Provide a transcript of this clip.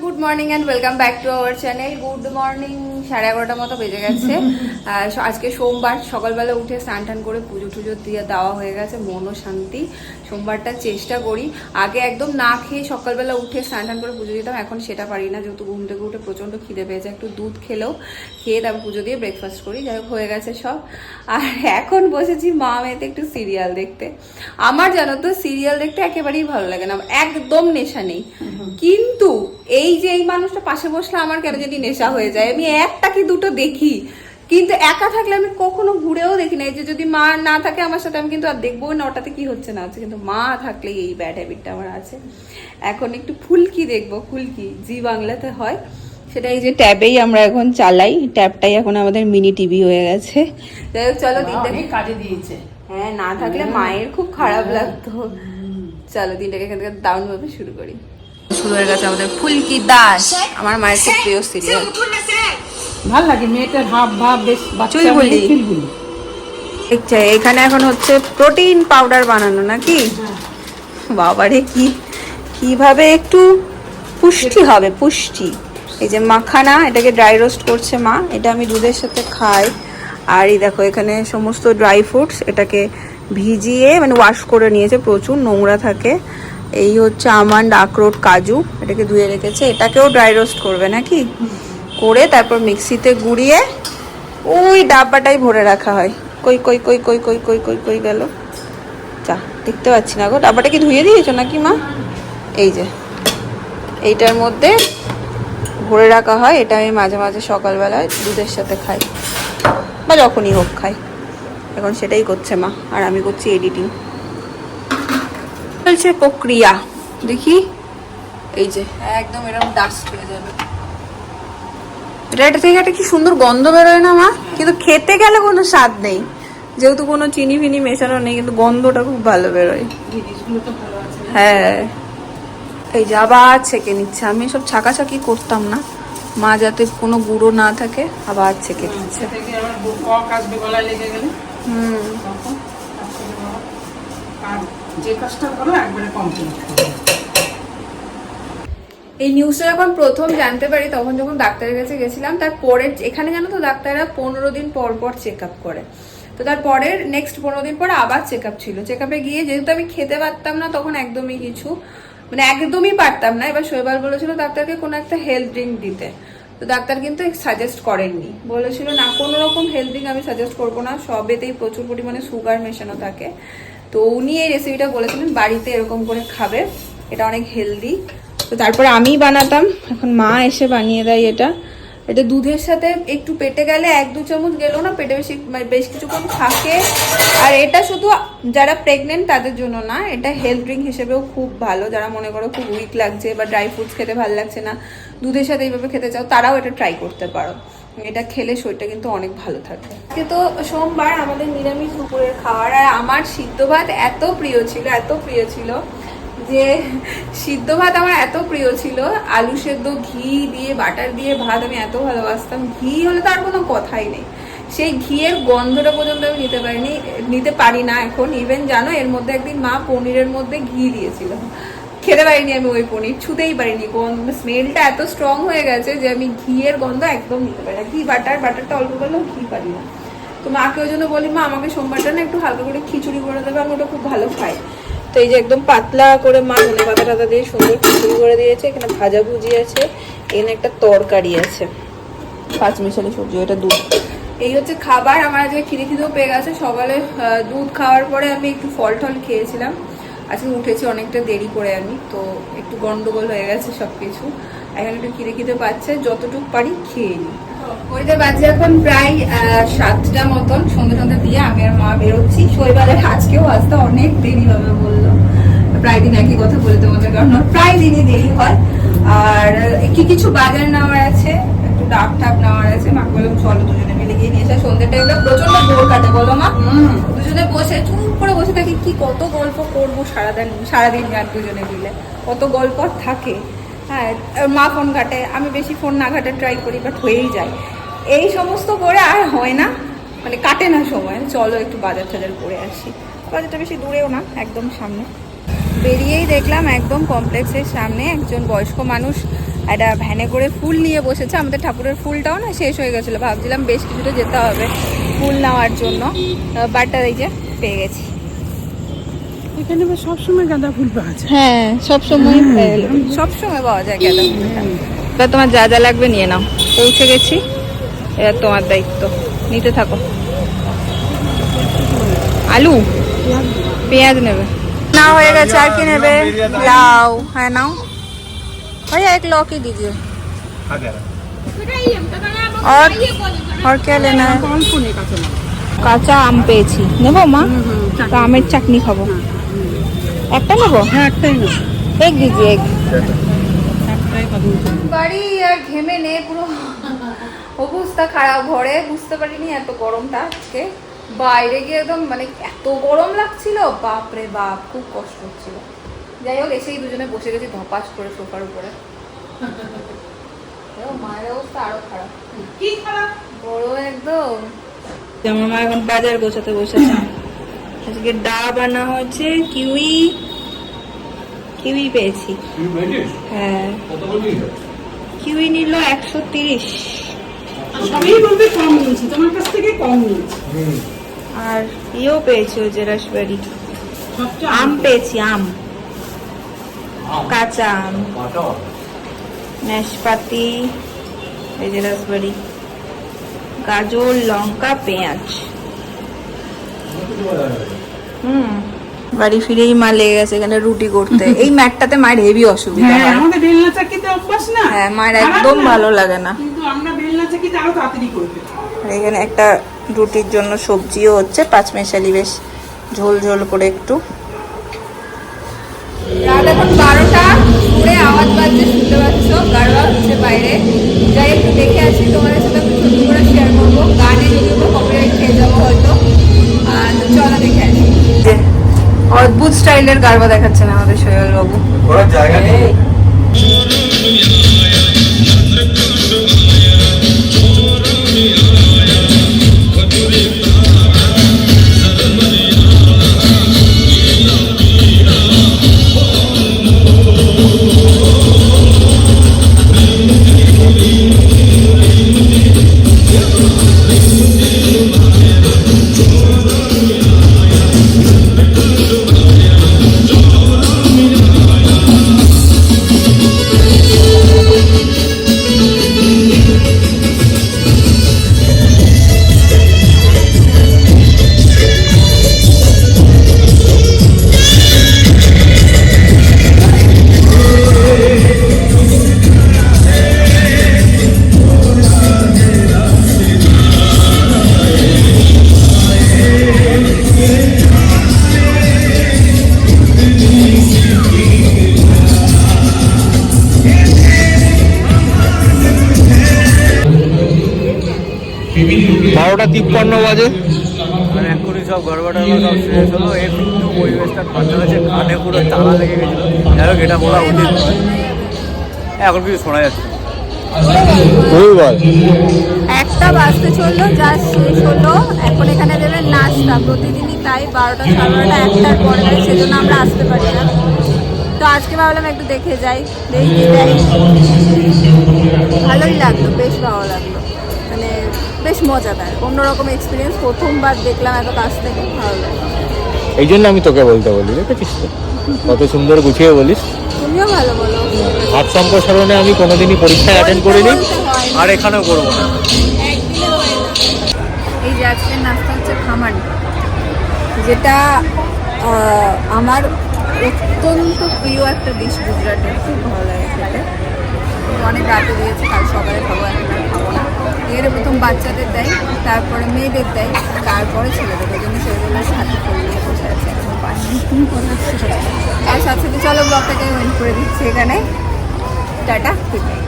Good morning and welcome back to our channel. Good morning, 11:30 মতো বেজে গেছে। আজকে সোমবার, সকালবেলা উঠে স্নান টান করে পুজো টুজো দিয়ে দেওয়া হয়ে গেছে, মনও শান্তি। সোমবারটা চেষ্টা করি আগে একদম না খেয়ে সকালবেলা উঠে স্নান টান করে পুজো দিতাম, এখন সেটা পারি না, যেহেতু ঘুম থেকে উঠে প্রচণ্ড খিদে পেয়েছে। একটু দুধ খেয়ে তারপর পুজো দিয়ে ব্রেকফাস্ট করি, যাই হোক হয়ে গেছে সব। আর এখন বসেছি মা মেয়েতে একটু সিরিয়াল দেখতে। আমার জানো তো সিরিয়াল দেখতে একেবারেই ভালো লাগে না, একদম নেশা নেই, কিন্তু এই যে এই মানুষটা পাশে বসলে আমার কেন যদি নেশা হয়ে যায়। আমি একটা কি দুটো দেখি, কিন্তু একা থাকলে আমি কখনো ঘুরেও দেখি না। এই যে যদি মা না থাকে আমার সাথে আমি কিন্তু আর দেখবো না ওটাতে কি হচ্ছে না হচ্ছে, কিন্তু মা থাকলে এই ব্যাড হ্যাবিটটা আমার আছে। এখন একটু ফুলকি দেখবো, ফুলকি জি বাংলাতে হয়, সেটা এই যে ট্যাবেই আমরা এখন চালাই, ট্যাবটাই এখন আমাদের মিনি টিভি হয়ে গেছে। যাই হোক চলো দিনটাকে কাজে দিয়েছে। হ্যাঁ, না থাকলে মায়ের খুব খারাপ লাগতো। চলো দিনটাকে এখান থেকে দারুণ ভাবে শুরু করি। শুরু হয়ে গেছে আমাদের ফুলকি দাস, আমার মায়ের খুব প্রিয় সিরিয়াল। ভাল লাগে মেয়েটার হাব ভাব, বেশ চুলবুলি। দেখছে এখানে এখন হচ্ছে প্রোটিন পাউডার বানানো নাকি? বাবারে কিভাবে একটু পুষ্টি হবে, পুষ্টি। এই যে মাখানা, এটাকে ড্রাই রোস্ট করছে মা, এটা আমি দুধের সাথে খাই। আর এই দেখো এখানে সমস্ত ড্রাই ফ্রুটস, এটাকে ভিজিয়ে মানে ওয়াশ করে নিয়েছে, প্রচুর নোংরা থাকে। এই হচ্ছে আমন্ড, আখরোট, কাজু, এটাকে ধুয়ে রেখেছে, এটাকেও ড্রাই রোস্ট করবে নাকি, করে তারপর মিক্সিতে গুঁড়িয়ে ওই ডাব্বাটাই ভরে রাখা হয়। কই কই কই কই কই কই কই কই গেল, যা দেখতে পাচ্ছি না গো। ডাব্বাটা কি ধুয়ে দিয়েছো নাকি মা? এই যে এইটার মধ্যে ভরে রাখা হয়, এটা আমি মাঝে মাঝে সকালবেলায় দুধের সাথে খাই, বা যখনই হোক খাই। এখন সেটাই করছে মা, আর আমি করছি এডিটিং। চলছে প্রক্রিয়া, দেখি এই যে একদম এরকম ডাস্ট হয়ে যাবে। এটা থেকে একটা কি সুন্দর গন্ধ বেরোয় না মা, কিন্তু খেতে গেলে কোনো স্বাদ নেই, যেহেতু কোনো চিনি ফিনি মেশানো নেই, কিন্তু গন্ধটা খুব ভালো বেরোয়। হ্যাঁ, এই যে আবার ছেঁকে নিচ্ছে। আমি সব ছাকাছাকি করতাম না, মা যাতে কোনো গুঁড়ো না থাকে আবার ছেঁকে দিচ্ছে। এই নিউজটা যখন প্রথম জানতে পারি তখন যখন ডাক্তারের কাছে গেছিলাম, তারপরে এখানে জানো তো ডাক্তাররা 15 দিন পর পর চেক আপ করে, তো তারপরের নেক্সট 15 দিন পরে আবার চেক আপ ছিল। চেক আপে গিয়ে যেহেতু আমি খেতে পারতাম না তখন, একদমই কিছু মানে একদমই পারতাম না, এবার শৈবাল বলেছিল ডাক্তারকে কোনো একটা হেলথ ড্রিঙ্ক দিতে, তো ডাক্তার কিন্তু সাজেস্ট করেননি, বলেছিল না কোনো রকম হেলথ ড্রিঙ্ক আমি সাজেস্ট করবো না, সবেতেই প্রচুর পরিমাণে সুগার মেশানো থাকে। তো উনি এই রেসিপিটা বলেছিলেন বাড়িতে এরকম করে খাবে, এটা অনেক হেলদি। তো তারপরে আমি বানাতাম, এখন মা এসে বানিয়ে দেয় এটা। এটা দুধের সাথে একটু পেটে গেলে 1-2 চামচ গেলেও না পেটে বেশ কিছুক্ষণ থাকে। আর এটা শুধু যারা প্রেগনেন্ট তাদের জন্য না, এটা হেলথ ড্রিঙ্ক হিসেবেও খুব ভালো। যারা মনে করো খুব উইক লাগছে বা ড্রাই ফ্রুটস খেতে ভালো লাগছে না, দুধের সাথে এইভাবে খেতে চাও, তারাও এটা ট্রাই করতে পারো। এটা খেলে শরীরটা কিন্তু অনেক ভালো থাকে। আজকে তো সোমবার, আমাদের নিরামিষ দুপুরের খাবার। আর আমার সিদ্ধ ভাত এত প্রিয় ছিল যে সিদ্ধ ভাত আমার এত প্রিয় ছিল, আলু সেদ্ধ, ঘি দিয়ে বাটার দিয়ে ভাত আমি এত ভালোবাসতাম। ঘি হলে তো আর কোনো কথাই নেই, সেই ঘিয়ের গন্ধটা পর্যন্ত আমি নিতে পারি না এখন। ইভেন জানো এর মধ্যে একদিন মা পনিরের মধ্যে ঘি দিয়েছিল, খেতে পারিনি আমি ওই পনির, ছুতেই পারিনি, স্মেলটা এত স্ট্রং হয়ে গেছে যে আমি ঘিয়ের গন্ধ একদম নিতে পারি না। ঘি বাটারটা অল্প করলেও ঘি পারি না। তো মাকে ওই জন্য বলি মা আমাকে সোমবারটা না একটু হালকা করে খিচুড়ি করে দেবে, আমি ওটা খুব ভালো খাই। তো এই যে একদম পাতলা করে মা ধনে পাতা টাতা দিয়ে সুন্দর খিচুড়ি করে দিয়েছে। এখানে ভাজা ভুজি আছে, এখানে একটা তরকারি আছে, 5 মিশালি সবজি, এটা দুধ। এই হচ্ছে খাবার। আমার আজকে খিদেও পেয়ে গেছে। সকালে দুধ খাওয়ার পরে আমি একটু ফল টল খেয়েছিলাম, আজকে উঠেছি অনেকটা দেরি করে আমি, তো একটু গন্ডগোল হয়ে গেছে সবকিছু। এখন একটু খিদে পাচ্ছে, যতটুকু পারি খেয়ে নিই। ওইটা বাজে এখন প্রায় 7টা মতন, সন্ধ্যে দিয়ে আমি আর মা বেরোচ্ছি। শৈবালের আজকেও আসতে অনেক দেরি হবে বললো, প্রায় দিন একই কথা বলে তোমাদের, কারণ প্রায় দিনই দেরি হয়। আর কিছু বাজার নেওয়ার আছে, একটু ডাব ঠাপ নেওয়ার আছে। মাকে বললাম চলো দুজনে মিলে গিয়ে নিয়ে আসা। সন্ধ্যে টাইমটা প্রচন্ড বোর কাটে বলো মা, দুজনে বসে চুপ করে বসে থাকি, কি কত গল্প করবো সারাদিন আর দুজনে মিলে কত গল্প থাকে। হ্যাঁ, মা ফোন ঘাটে, আমি বেশি ফোন না ঘাটে ট্রাই করি, বাট হয়েই যায়। এই সমস্ত করে আর হয় না, মানে কাটে না সময়। চলো একটু বাজার টাজার করে আসি। বাজারটা বেশি দূরেও না, একদম সামনে। বেরিয়েই দেখলাম একদম কমপ্লেক্সের সামনে একজন বয়স্ক মানুষ একটা ভ্যানে করে ফুল নিয়ে বসেছে। আমাদের ঠাকুরের ফুলটাও না শেষ হয়ে গেছিলো, ভাবছিলাম বেশ কিছুটা যেতে হবে ফুল নেওয়ার জন্য, বাট এই যে পেয়ে গেছি। এখানে সবসময় গাঁদা ফুল পাওয়া যায়। হ্যাঁ সবসময় সবসময় পাওয়া যায় গাঁদা ফুলটা। তা তোমার যা যা লাগবে নিয়ে নাও। পৌঁছে গেছি, এবার তোমার দায়িত্ব, নিতে থাকো। আলু, পেঁয়াজ নেবে না, হয়ে গেছে। আর কি নেবে? লাউ। হ্যাঁ নাও भैया, एक लौकी दीजिए। और क्या लेना है? অল্প নেই কাঁচা লঙ্কা। কাঁচা আম পেয়েছি, নেবো মা? তো আমের চাটনি খাবো। একটা নেবো? হ্যাঁ একটাই না, এক দিজিয়ে এক। একটাই কত বাড়ি আর ঘেমে নে পুরো অবস্থা খারাপ। ঘরে বুঝতে পারিনি এত গরমটা আজকে, বাইরে গিয়ে একদম মানে এত গরম লাগছিল, বাপরে বাপ, খুব কষ্ট হচ্ছিল। যাই হোক, এসেই দুজনে বসে গেছি ধপাস করে সোফার উপরে। মায়ের অবস্থা আরো খারাপ, কি খারাপ, বড় একদম। আমার মা এখন বাজার গোছাতে বসেছে। আজকে ডাব আনা হয়েছে, কিউই কিউই পেয়েছি। হ্যাঁ কিউই নিল 130। সবই বলবে কম নিয়েছি, তোমার কাছ থেকে কম নিয়েছি। আর ইয়েও পেয়েছি, ওই যে রাসবেরি। সবচেয়ে আম পেয়েছি, আম, কাঁচা আম, নাশপাতি, এই যে রাসবেরি, গাজর, লঙ্কা, পেঁয়াজ। বাড়ি ফিরেই মা লেগে গেছে এখানে রুটি করতে। এই ম্যাটটাতে মায়ের হেভি অসুবিধা হ্যাঁ, হয়। আমাদের বেলনা চাকিতে অভ্যাস না। হ্যাঁ মায়ের খারাপ একদম না, ভালো লাগে না। কিন্তু আমরা বেলনা চাকিতে আরো তাড়াতাড়ি করবে। আর এখানে একটা রুটির জন্য সবজিও হচ্ছে, পাঁচমেশালি, বেশ ঝোল ঝোল করে একটু। রাত এখন 12টা, পুরে আওয়াজ বাজছে, শুনতে পাচ্ছ, গাড়োয়া হচ্ছে বাইরে। যাই একটু দেখে আসি, তোমাদের সাথে একটু ছোট করে শেয়ার করবো। গানে যদিও বা কপিরাইট খেয়ে যাবো হয়তো, তো চলো দেখে আসি। অদ্ভুত স্টাইলের গাড়োয়া দেখাচ্ছেন আমাদের সোহেল বাবু। জায়গা নেই। বারোটা 53 বাজে। মানে এক্ষুনি সব গড়বড় সব শেষ হলো, একটু পরিবেশটা ঠান্ডা হয়েছে, কানে পুরো তালা লেগে গেছিলো। যাই হোক, এটা বলা উচিত নয়। এখন কিছু শোনা যাচ্ছে না। একটা বাজতে চললো, যা শেষ হলো। এখন এখানে দেবে নাস্তা, প্রতিদিনই তাই 12টা, 12:30, 1টার পরে দেয়, সেজন্য আমরা আসতে পারি না। তো আজকে ভাবলাম একটু দেখে যাই, দেখি দেয়। ভালোই লাগলো, বেশ ভালো লাগলো, মানে বেশ মজাদার, অন্যরকম এক্সপিরিয়েন্স। প্রথমবার দেখলাম এত কাছ থেকে, ভালো লাগলো। এই জন্য আমি তোকে বলতে বলি, দেখেছিস তো কত সুন্দর গুছিয়ে বলিস। তুমিও ভালো বলো। ভাব সম্প্রসারণে আমি কোনোদিনই পরীক্ষায় অ্যাটেন্ড করিনি, বলতে হয় না, আর এখানেও করবো না। একদিনে হয় না। এই যে আজকের নাস্তা হচ্ছে খামানি, যেটা আমার অত্যন্ত প্রিয় একটা ডিশ গুজরাটের, খুব ভালো লাগে খেতে। অনেক রাতে দিয়েছে, কাল সকালে খাবো, এখন আর খাবো না। এর প্রথম বাচ্চাদের দেয়, তারপরে মেয়েদের দেয়, তারপরে ছেলেদের। ওই জন্য ছেলেদের হাতে করে নিয়ে বসে আছে, এখনো পাশে। আর সাথে সাথে চলো ব্লগটাকে ওয়েন্ট করে দিচ্ছি এখানে। Tata, good night.